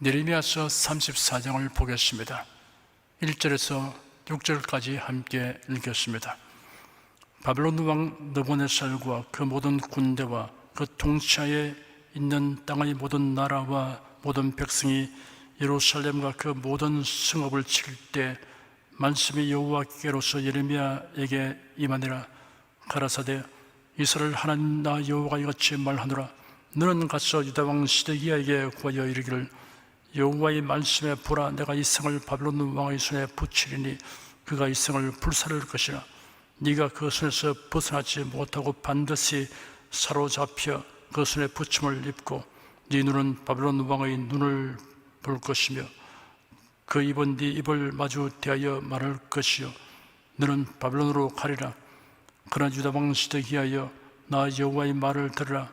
예레미야서 34장을 보겠습니다. 1절에서 6절까지 함께 읽겠습니다. 바벨론 왕 느부갓네살과 그 모든 군대와 그 통치하에 있는 땅의 모든 나라와 모든 백성이 예루살렘과 그 모든 성읍을 칠 때 말씀이 여호와께로서 예레미야에게 임하니라. 가라사대 이스라엘 하나님 나 여호와가 이같이 말하노라. 너는 가서 유다 왕 시드기야에게 구하여 이르기를 여호와의 말씀에 보라, 내가 이 성을 바벨론 왕의 손에 붙이리니 그가 이 성을 불사를 것이라. 네가 그 손에서 벗어나지 못하고 반드시 사로잡혀 그 손에 붙임을 입고 네 눈은 바벨론 왕의 눈을 볼 것이며 그 입은 네 입을 마주 대하여 말할 것이요 너는 바벨론으로 가리라. 그러나 유다 왕 시드기야여, 나 여호와의 말을 들으라.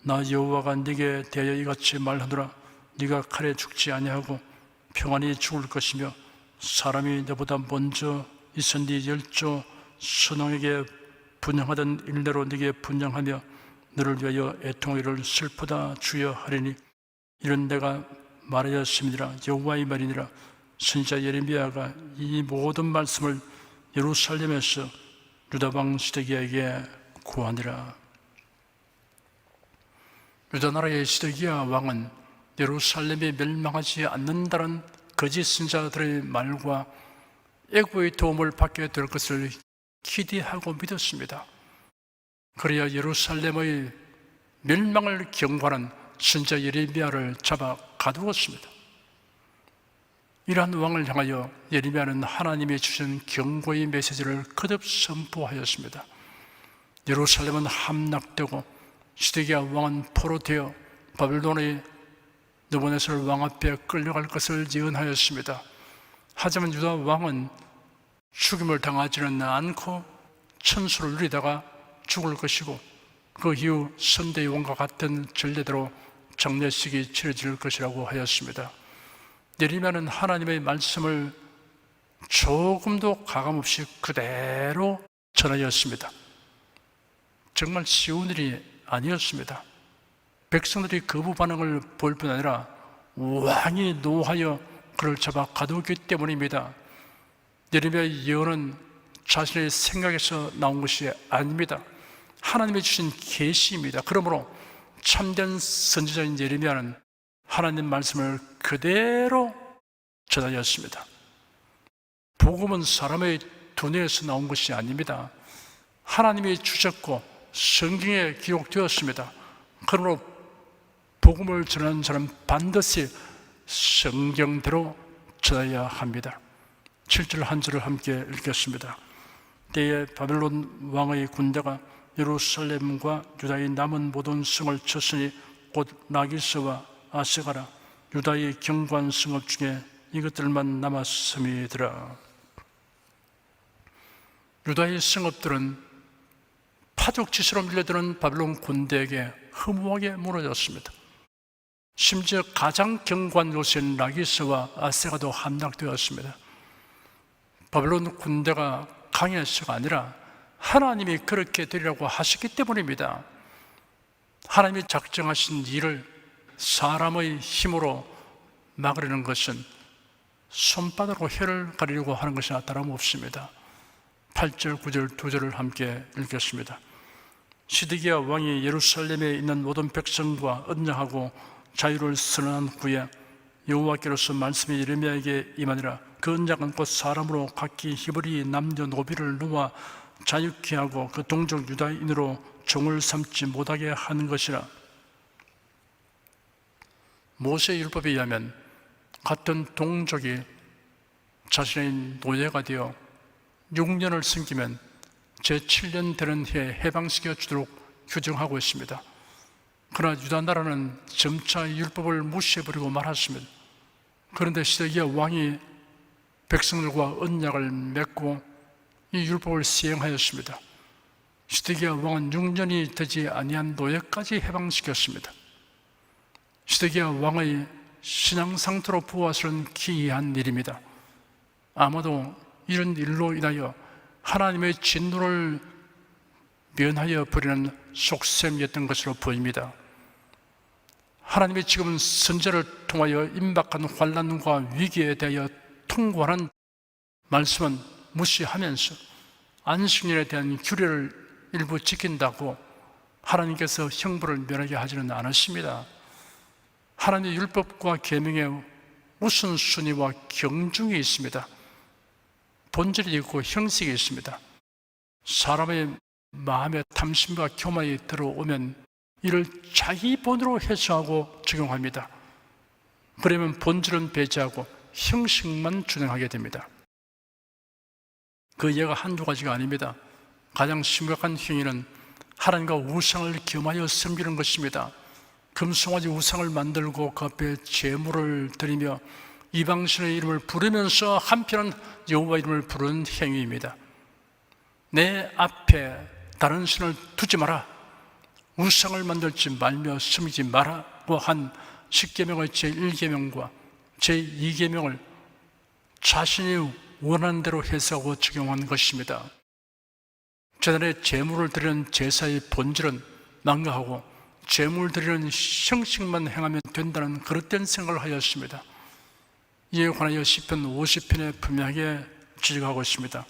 나 여호와가 네게 대하여 이같이 말하노라. 네가 칼에 죽지 아니하고 평안히 죽을 것이며 사람이 너보다 먼저 있은 네 열조 선왕에게 분향하던 일대로 네게 분향하며 너를 위하여 애통하기를 슬프다 주여 하리니 이런 내가 말하였음이니라. 여호와의 말이니라. 선지자 예레미야가 이 모든 말씀을 예루살렘에서 유다 왕 시드기야에게 고하니라. 유다 나라의 시드기야 왕은 예루살렘이 멸망하지 않는다는 거짓 선지자들의 말과 애국의 도움을 받게 될 것을 기대하고 믿었습니다. 그래야 예루살렘의 멸망을 경고하는 선지자 예레미야를 잡아 가두었습니다. 이러한 왕을 향하여 예레미야는 하나님이 주신 경고의 메시지를 거듭 선포하였습니다. 예루살렘은 함락되고 시드기야 왕은 포로되어 바벨론의 느부갓네살 왕 앞에 끌려갈 것을 예언하였습니다. 하지만 유다 왕은 죽임을 당하지는 않고 천수를 누리다가 죽을 것이고 그 이후 선대의 왕과 같은 전례대로 장례식이 치러질 것이라고 하였습니다. 예레미야는 하나님의 말씀을 조금도 가감없이 그대로 전하였습니다. 정말 쉬운 일이 아니었습니다. 백성들이 거부 반응을 볼 뿐 아니라 왕이 노하여 그를 잡아 가두었기 때문입니다. 예레미야의 예언은 자신의 생각에서 나온 것이 아닙니다. 하나님이 주신 계시입니다. 그러므로 참된 선지자인 예레미야는 하나님 말씀을 그대로 전하였습니다. 복음은 사람의 두뇌에서 나온 것이 아닙니다. 하나님이 주셨고 성경에 기록되었습니다. 그러므로 복음을 전하는 사람은 반드시 성경대로 전해야 합니다. 7절 한 절을 함께 읽겠습니다. 때에 바벨론 왕의 군대가 예루살렘과 유다의 남은 모든 성을 쳤으니 곧 라기스와 아세가라 유다의 경관 성읍 중에 이것들만 남았음이더라. 유다의 성읍들은 파죽지세로 밀려드는 바벨론 군대에게 허무하게 무너졌습니다. 심지어 가장 경관 요새인 라기스와 아세가도 함락되었습니다. 바벨론 군대가 강해서가 아니라 하나님이 그렇게 되리라고 하셨기 때문입니다. 하나님이 작정하신 일을 사람의 힘으로 막으려는 것은 손바닥으로 혀를 가리려고 하는 것이나 다름없습니다. 8절, 9절 두 절을 함께 읽겠습니다. 시드기야 왕이 예루살렘에 있는 모든 백성과 언약하고 자유를 선언한 후에 여호와께로서 말씀이 예레미야에게 임하니라. 그 언약은 곧 사람으로 각기 히브리 남녀노비를 놓아 자유케 하고 그 동족 유다인으로 종을 삼지 못하게 하는 것이라. 모세의 율법에 의하면 같은 동족이 자신의 노예가 되어 6년을 섬기면 제7년 되는 해에 해방시켜 주도록 규정하고 있습니다. 그러나 유다 나라는 점차 율법을 무시해버리고 말았습니다. 그런데 시드기야 왕이 백성들과 언약을 맺고 이 율법을 시행하였습니다. 시드기야 왕은 6년이 되지 아니한 노예까지 해방시켰습니다. 시드기야 왕의 신앙 상태로 보아서는 기이한 일입니다. 아마도 이런 일로 인하여 하나님의 진노를 면하여 버리는 속셈이었던 것으로 보입니다. 하나님이 지금 선지자를 통하여 임박한 환난과 위기에 대하여 통고하는 말씀은 무시하면서 안식년에 대한 규례를 일부 지킨다고 하나님께서 형벌을 면하게 하지는 않으십니다. 하나님의 율법과 계명의 우선순위와 경중이 있습니다. 본질이 있고 형식이 있습니다. 사람의 마음에 탐심과 교만이 들어오면 이를 자기 본으로 해석하고 적용합니다. 그러면 본질은 배제하고 형식만 준행하게 됩니다. 그 예가 한두 가지가 아닙니다. 가장 심각한 행위는 하나님과 우상을 겸하여 섬기는 것입니다. 금송아지 우상을 만들고 그 앞에 제물을 드리며 이방신의 이름을 부르면서 한편은 여호와 이름을 부르는 행위입니다. 내 앞에 다른 신을 두지 마라, 우상을 만들지 말며 섬기지 마라고 한 10계명의 제1계명과 제2계명을 자신이 원하는 대로 해석하고 적용한 것입니다. 제단에 제물을 드리는 제사의 본질은 망각하고 제물 드리는 형식만 행하면 된다는 그릇된 생각을 하였습니다. 이에 관하여 시편 50편에 분명하게 지적하고 있습니다.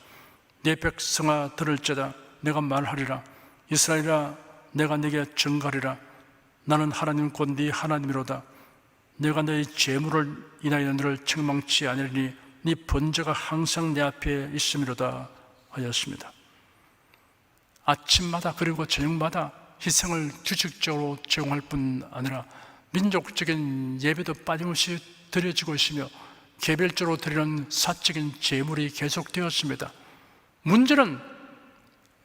내 백성아 들을지어다, 내가 말하리라. 이스라엘아, 내가 네게 증거하리라. 나는 하나님 곧 네 하나님이로다. 내가 너의 재물을 인하여 너를 책망치 아니하리니 네 번제가 항상 내 앞에 있음이로다 하였습니다. 아침마다 그리고 저녁마다 희생을 규칙적으로 제공할 뿐 아니라 민족적인 예배도 빠짐없이 드려지고 있으며 개별적으로 드리는 사적인 제물이 계속되었습니다. 문제는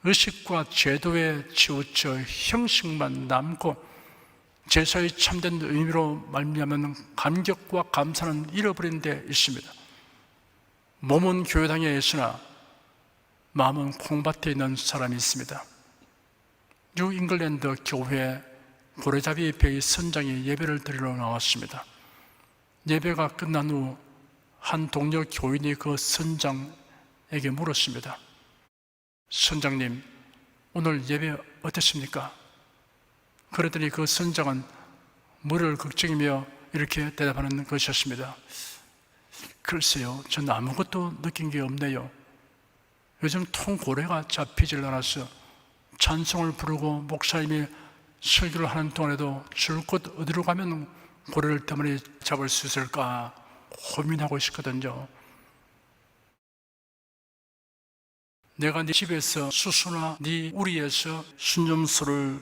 의식과 제도에 치우쳐 형식만 남고 제사의 참된 의미로 말미암은 감격과 감사는 잃어버린 데 있습니다. 몸은 교회당에 있으나 마음은 콩밭에 있는 사람이 있습니다. 뉴 잉글랜드 교회 고래잡이 배의 선장이 예배를 드리러 나왔습니다. 예배가 끝난 후 한 동료 교인이 그 선장에게 물었습니다. 선장님, 오늘 예배 어땠습니까? 그랬더니 그 선장은 머리를 긁적이며 이렇게 대답하는 것이었습니다. 글쎄요, 전 아무것도 느낀 게 없네요. 요즘 통고래가 잡히질 않았어. 찬송을 부르고 목사님이 설교를 하는 동안에도 줄곧 어디로 가면 고래를 때문에 잡을 수 있을까 고민하고 있었거든요. 내가 네 집에서 수수나 네 우리에서 순념소를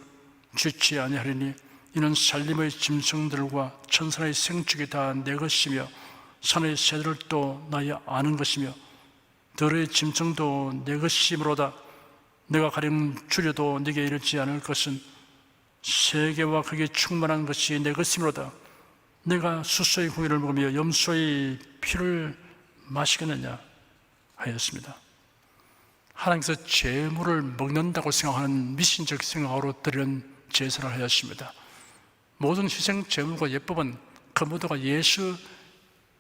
주지 아니하리니 이는 살림의 짐승들과 천사의 생축이 다 내 것이며 산의 새들도 나의 아는 것이며 들의 짐승도 내 것이므로다. 내가 가령 줄여도 네게 이르지 않을 것은 세계와 그게 충만한 것이 내 것이므로다. 내가 수소의 고기를 먹으며 염소의 피를 마시겠느냐 하였습니다. 하나님께서 제물을 먹는다고 생각하는 미신적 생각으로 드리는 제사를 하였습니다. 모든 희생 제물과 예법은 그 모두가 예수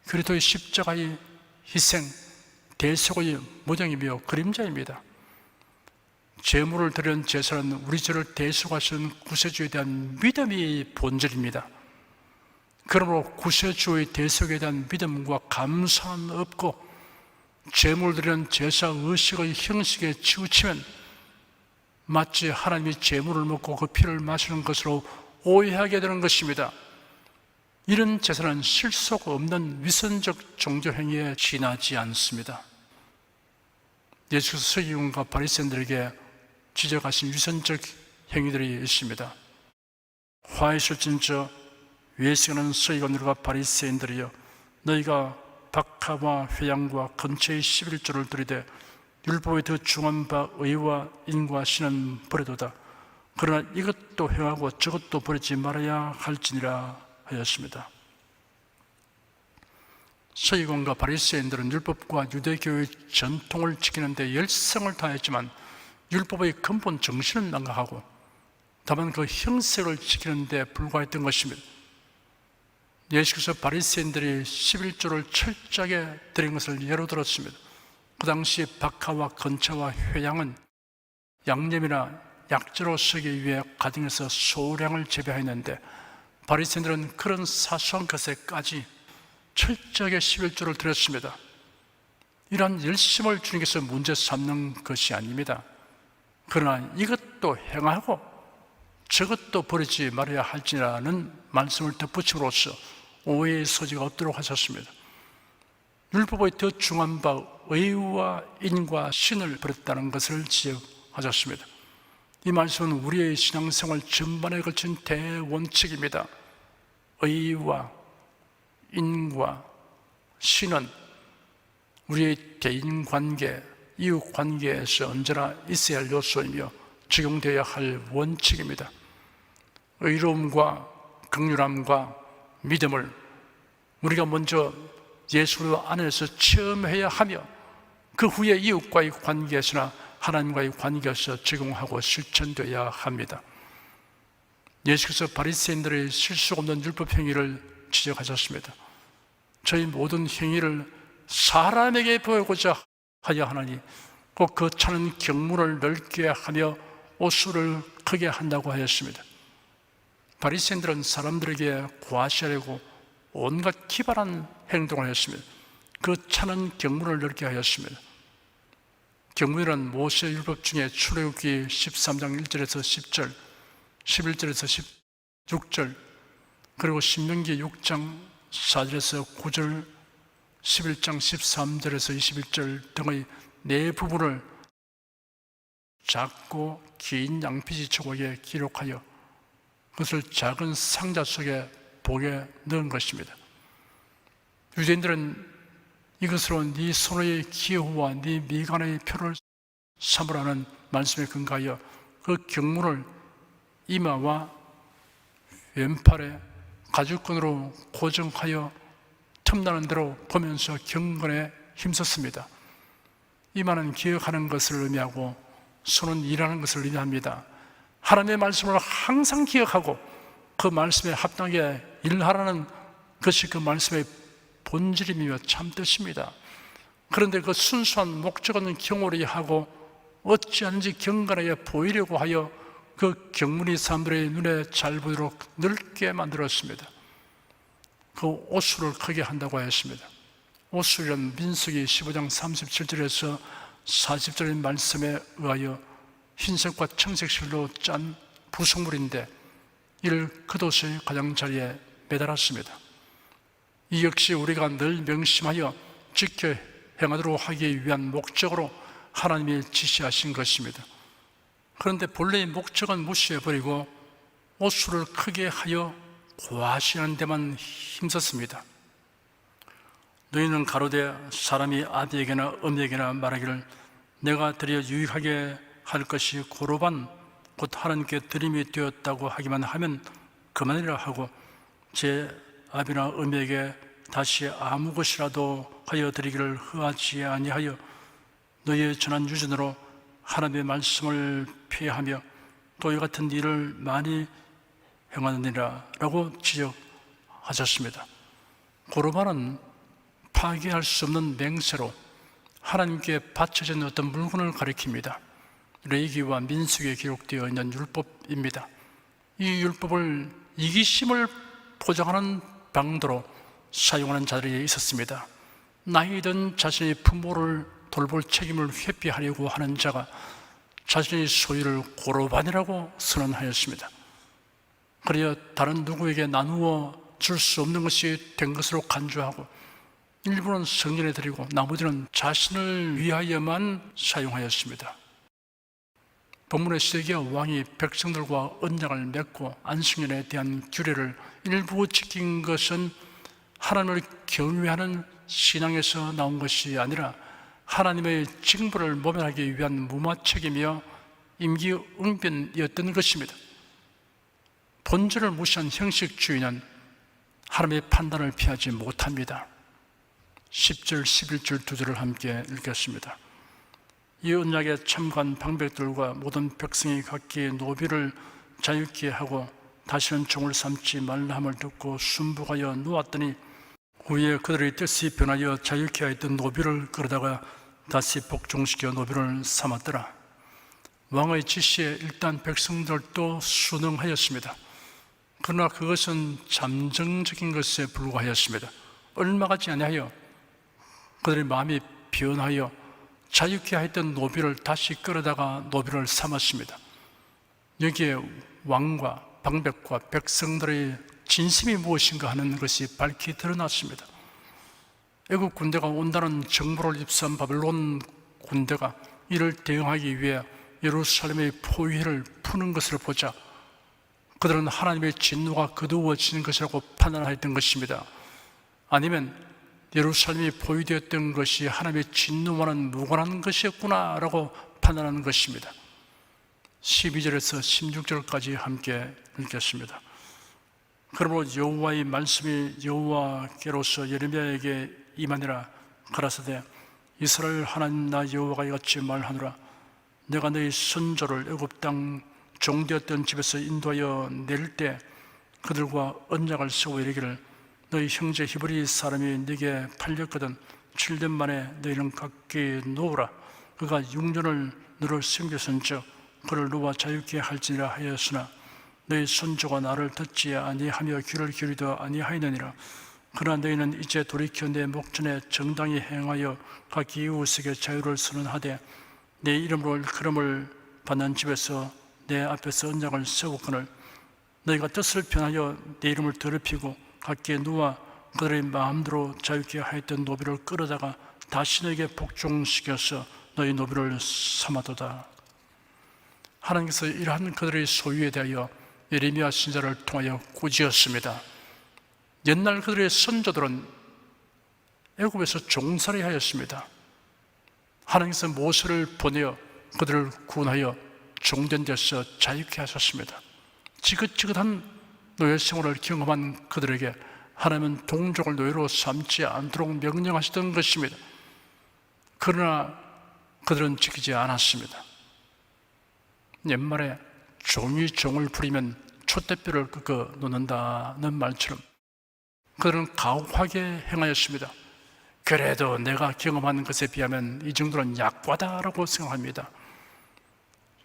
그리스도의 십자가의 희생, 대속의 모형이며 그림자입니다. 제물을 드리는 제사는 우리 죄를 대속하시는 구세주에 대한 믿음이 본질입니다. 그러므로 구세주의 대속에 대한 믿음과 감사는 없고 제물 드리는 제사 의식의 형식에 치우치면 마치 하나님이 제물을 먹고 그 피를 마시는 것으로 오해하게 되는 것입니다. 이런 제사는 실속 없는 위선적 종교 행위에 지나지 않습니다. 예수께서 서기관과 바리새인들에게 지적하신 위선적 행위들이 있습니다. 화 있을진저 외식하는 서기관들과 바리새인들이여, 너희가 박하와 회양과 근처의 11조를 드리되 율법에 더 중한 바 의와 인과 신은 버려도다. 그러나 이것도 행하고 저것도 버리지 말아야 할지니라 하였습니다. 서기관과 바리새인들은 율법과 유대교의 전통을 지키는 데 열성을 다했지만 율법의 근본 정신은 망각하고 다만 그 형식을 지키는 데 불과했던 것입니다. 예수께서 바리새인들이 11조를 철저하게 드린 것을 예로 들었습니다. 그 당시 박하와 건차와 회양은 양념이나 약재로 쓰기 위해 가정에서 소량을 재배했는데 바리새인들은 그런 사소한 것에까지 철저하게 11조를 드렸습니다. 이러한 열심을 주님께서 문제 삼는 것이 아닙니다. 그러나 이것도 행하고 저것도 버리지 말아야 할지라는 말씀을 덧붙임으로써 오해의 소지가 없도록 하셨습니다. 율법의 더 중요한 바 의와 인과 신을 버렸다는 것을 지적하셨습니다. 이 말씀은 우리의 신앙생활 전반에 걸친 대원칙입니다. 의와 인과 신은 우리의 대인관계, 이웃관계에서 언제나 있어야 할 요소이며 적용되어야 할 원칙입니다. 의로움과 긍휼함과 믿음을 우리가 먼저 예수 안에서 체험해야 하며 그 후에 이웃과의 관계에서나 하나님과의 관계에서 적용하고 실천되어야 합니다. 예수께서 바리새인들의 실수 없는 율법 행위를 지적하셨습니다. 저희 모든 행위를 사람에게 보이고자 하여 하나니 꼭 그 차는 경문을 넓게 하며 옷수를 크게 한다고 하였습니다. 바리새인들은 사람들에게 과시하려고 온갖 기발한 행동을 했습니다. 그 차는 경문을 넓게 하였습니다. 경문이란 모세 율법 중에 출애굽기 13장 1절에서 10절, 11절에서 16절, 그리고 신명기 6장 4절에서 9절, 11장 13절에서 21절 등의 네 부분을 작고 긴 양피지 초록에 기록하여 그것을 작은 상자 속에 복에 넣은 것입니다. 유대인들은 이것으로 네 손의 기호와 네 미간의 표를 삼으라는 말씀에 근거하여 그 경문을 이마와 왼팔에 가죽끈으로 고정하여 틈나는 대로 보면서 경건에 힘썼습니다. 이마는 기억하는 것을 의미하고 손은 일하는 것을 의미합니다. 하나님의 말씀을 항상 기억하고 그 말씀에 합당하게 일하라는 것이 그 말씀의 본질이며 참뜻입니다. 그런데 그 순수한 목적은 경홀히 하고 어찌하는지 경건하게 보이려고 하여 그 경문이 사람들의 눈에 잘 보이도록 넓게 만들었습니다. 그 옷수를 크게 한다고 하였습니다. 옷수는 민수기 15장 37절에서 40절의 말씀에 의하여 흰색과 청색 실로 짠 부속물인데 이를 겉옷의 가장자리에 매달았습니다. 이 역시 우리가 늘 명심하여 지켜 행하도록 하기 위한 목적으로 하나님이 지시하신 것입니다. 그런데 본래의 목적은 무시해버리고 옷수를 크게 하여 과시하는 데만 힘썼습니다. 너희는 가로되 사람이 아비에게나 어미에게나 말하기를 내가 드려 유익하게 할 것이 고로반 곧 하나님께 드림이 되었다고 하기만 하면 그만이라 하고 제 아비나 어미에게 다시 아무 것이라도 하여 드리기를 허하지 아니하여 너희의 전한 유전으로 하나님의 말씀을 피하며 또 이 같은 일을 많이 행하느니라 라고 지적하셨습니다. 고르반은 파괴할 수 없는 맹세로 하나님께 바쳐진 어떤 물건을 가리킵니다. 레위기와 민수기에 기록되어 있는 율법입니다. 이 율법을 이기심을 포장하는 방도로 사용하는 자들이 있었습니다. 나이든 자신의 부모를 돌볼 책임을 회피하려고 하는 자가 자신의 소유를 고르반이라고 선언하였습니다. 그래야 다른 누구에게 나누어 줄 수 없는 것이 된 것으로 간주하고 일부는 성전에 드리고 나머지는 자신을 위하여만 사용하였습니다. 본문의 시대기야 왕이 백성들과 언약을 맺고 안식년에 대한 규례를 일부 지킨 것은 하나님을 경외하는 신앙에서 나온 것이 아니라 하나님의 징벌을 모면하기 위한 무마책이며 임기응변이었던 것입니다. 본질을 무시한 형식주의는 하나님의 판단을 피하지 못합니다. 10절, 11절 두 절을 함께 읽겠습니다. 이 언약에 참가한 방백들과 모든 백성이 각기 노비를 자유케 하고 다시는 종을 삼지 말라 함을 듣고 순복하여 누웠더니 후에 그들의 뜻이 변하여 자유케 하였던 노비를 끌어다가 다시 복종시켜 노비를 삼았더라. 왕의 지시에 일단 백성들도 순응하였습니다. 그러나 그것은 잠정적인 것에 불과하였습니다. 얼마 가지 아니하여 그들의 마음이 변하여 자유케 하였던 노비를 다시 끌어다가 노비를 삼았습니다. 여기에 왕과 방백과 백성들의 진심이 무엇인가 하는 것이 밝히 드러났습니다. 애국 군대가 온다는 정보를 입수한 바벨론 군대가 이를 대응하기 위해 예루살렘의 포위를 푸는 것을 보자 그들은 하나님의 진노가 거두어지는 것이라고 판단하였던 것입니다. 아니면 예루살렘이 포위되었던 것이 하나님의 진노와는 무관한 것이었구나 라고 판단하는 것입니다. 12절에서 16절까지 함께 읽겠습니다. 그러므로 여호와의 말씀이 여호와께로서 예레미야에게 임하니라. 가라사대 이스라엘 하나님 나 여호와가 이같이 말하노라. 내가 너희 선조를 애굽 땅 종되었던 집에서 인도하여 낼 때 그들과 언약을 세워 이르기를 너희 형제 히브리 사람이 네게 팔렸거든 7년 만에 너희는 각기 놓으라. 그가 6년을 너를 섬겼은즉 그를 놓아 자유케 할지니라 하였으나 너희 선조가 나를 듣지 아니하며 귀를 기울이도 아니하였느니라. 그러나 너희는 이제 돌이켜 내 목전에 정당히 행하여 각기 이웃에게 자유를 선언하되 내 이름으로 기름을 받는 집에서 내 앞에서 언약을 세우거늘 너희가 뜻을 변하여 내 이름을 더럽히고 각기 누워 그들의 마음대로 자유케 하였던 노비를 끌어다가 다시 너에게 복종시켜서 너희 노비를 삼아도다. 하나님께서 이러한 그들의 소유에 대하여 예레미야 선지자를 통하여 꾸짖었습니다. 옛날 그들의 선조들은 애굽에서 종살이 하였습니다. 하나님께서 모세를 보내어 그들을 구원하여 종된 데서 자유케 하셨습니다. 지긋지긋한 노예 생활을 경험한 그들에게 하나님은 동족을 노예로 삼지 않도록 명령하시던 것입니다. 그러나 그들은 지키지 않았습니다. 옛말에 종이 종을 부리면 촛대뼈를 꺾어 놓는다는 말처럼 그들은 가혹하게 행하였습니다. 그래도 내가 경험한 것에 비하면 이 정도는 약과다라고 생각합니다.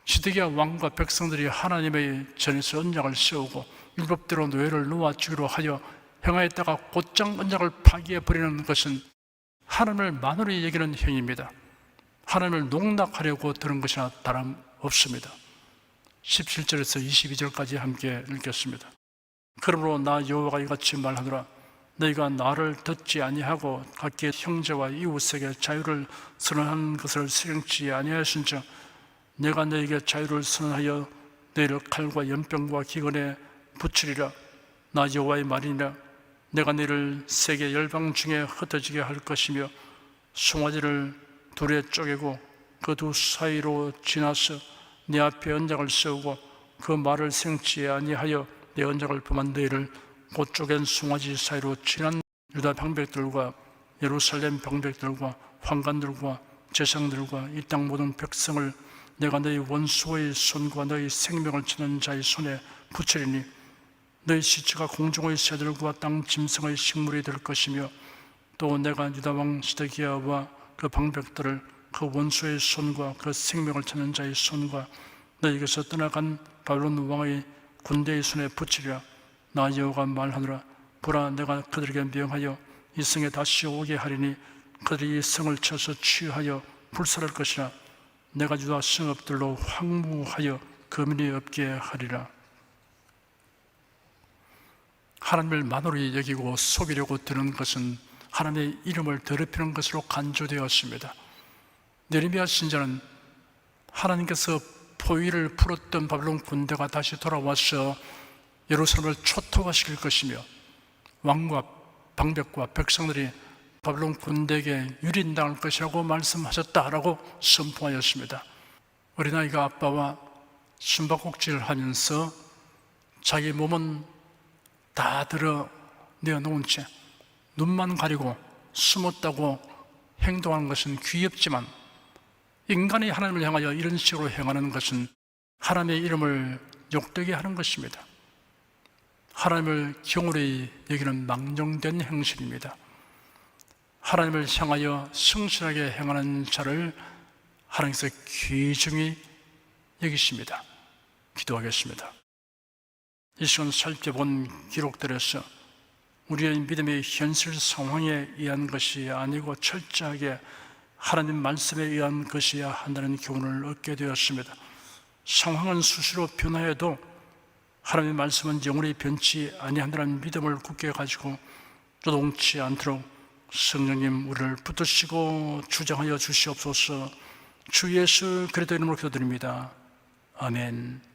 시드기야 왕과 백성들이 하나님의 전에서 언약을 세우고 율법대로 노예를 놓아주기로 하여 행하였다가 곧장 언약을 파기해버리는 것은 하나님을 만으로 여기는 행위입니다. 하나님을 농락하려고 들은 것이나 다름없습니다. 17절에서 22절까지 함께 읽겠습니다. 그러므로 나 여호와가 이같이 말하노라. 너희가 나를 듣지 아니하고 각기 형제와 이웃에게 자유를 선언한 것을 생각지 아니하였은즉 내가 너에게 자유를 선언하여 너희를 칼과 연병과 기근에 붙이리라. 나 여호와의 말이니라. 내가 너희를 세계 열방 중에 흩어지게 할 것이며 송아지를 둘에 쪼개고 그 두 사이로 지나서 네 앞에 언약을 세우고 그 말을 생각지 아니하여 내 언약을 범한 너희를 곧 쪼갠 송아지 사이로 지난 유다 방백들과 예루살렘 방백들과 환관들과 제상들과 이 땅 모든 백성을 내가 너희 원수의 손과 너희 생명을 치는 자의 손에 붙이리니 너희 시체가 공중의 새들과 땅 짐승의 식물이 될 것이며 또 내가 유다 왕 시드기야와 그 방백들을 그 원수의 손과 그 생명을 치는 자의 손과 너희에게서 떠나간 바벨론 왕의 군대의 손에 붙이리라. 나 여호와가 말하노라. 보라 내가 그들에게 명하여 이 성에 다시 오게 하리니 그들이 이 성을 쳐서 취하여 불살할 것이라. 내가 유다 성읍들로 황무하여 거민이 없게 하리라. 하나님을 만으로 여기고 속이려고 드는 것은 하나님의 이름을 더럽히는 것으로 간주되었습니다. 예레미야 선지자는 하나님께서 포위를 풀었던 바벨론 군대가 다시 돌아와서 예루살렘을 초토화시킬 것이며 왕과 방백과 백성들이 바벨론 군대에게 유린당할 것이라고 말씀하셨다라고 선포하였습니다. 어린아이가 아빠와 숨바꼭질을 하면서 자기 몸은 다 드러내어 놓은 채 눈만 가리고 숨었다고 행동하는 것은 귀엽지만 인간이 하나님을 향하여 이런 식으로 행하는 것은 하나님의 이름을 욕되게 하는 것입니다. 하나님을 경홀히 여기는 망령된 행실입니다. 하나님을 향하여 성실하게 행하는 자를 하나님께서 귀중히 여기십니다. 기도하겠습니다. 이 시간 살펴본 기록들에서 우리의 믿음의 현실 상황에 의한 것이 아니고 철저하게 하나님 말씀에 의한 것이어야 한다는 교훈을 얻게 되었습니다. 상황은 수시로 변화해도 하나님의 말씀은 영원히 변치 아니한다는 믿음을 굳게 가지고 요동치 않도록 성령님 우리를 붙드시고 주장하여 주시옵소서. 주 예수 그리스도 이름으로 기도드립니다. 아멘.